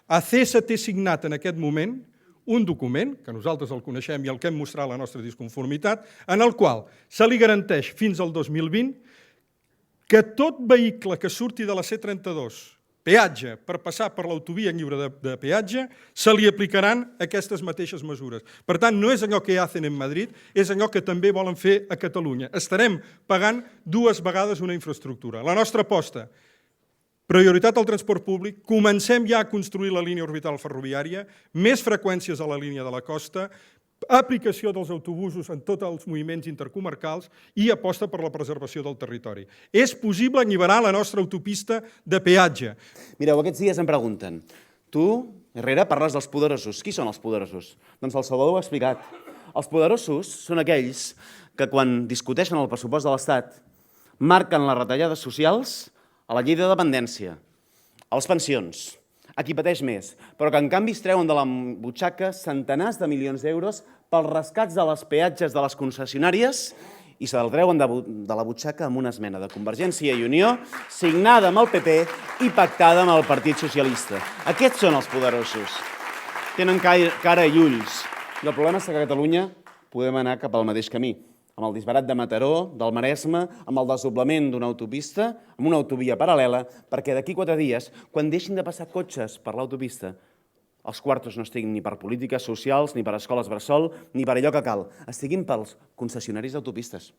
Acesa té signat en aquest moment un document, que nosaltres el coneixem i el que hem mostrat la nostra disconformitat, en el qual se li garanteix fins al 2020 que tot vehicle que surti de la C32, peatge, per passar per l'autovia lliure de peatge, se li aplicaran aquestes mateixes mesures. Per tant, no és allò que hacen en Madrid, és allò que també volen fer a Catalunya. Estarem pagant 2 vegades una infraestructura. La nostra aposta: prioritat al transport públic, comencem ja a construir la línia orbital ferroviària, més freqüències a la línia de la costa, aplicació dels autobusos en tots els moviments intercomarcals i aposta per la preservació del territori. És possible alliberar la nostra autopista de peatge. Mireu, aquests dies em pregunten, tu, Herrera, parles dels poderosos. Qui són els poderosos? Doncs el Salvador ho ha explicat. Els poderosos són aquells que quan discuteixen el pressupost de l'Estat marquen les retallades socials a la llei de dependència, a les pensions, a qui pateix més, però que en canvi es treuen de la butxaca centenars de milions d'euros pels rescats de les peatges de les concessionàries i se'l treuen de la butxaca amb una esmena de Convergència i Unió signada amb el PP i pactada amb el Partit Socialista. Aquests són els poderosos. Tenen cara i ulls. I el problema és que a Catalunya podem anar cap al mateix camí, amb el disbarat de Mataró, del Maresme, amb el desdoblament d'una autopista, amb una autovia paral·lela, perquè d'aquí 4 dies, quan deixin de passar cotxes per l'autopista, els quartos no estiguin ni per polítiques socials, ni per escoles bressol, ni per allò que cal, estiguin pels concessionaris d'autopistes.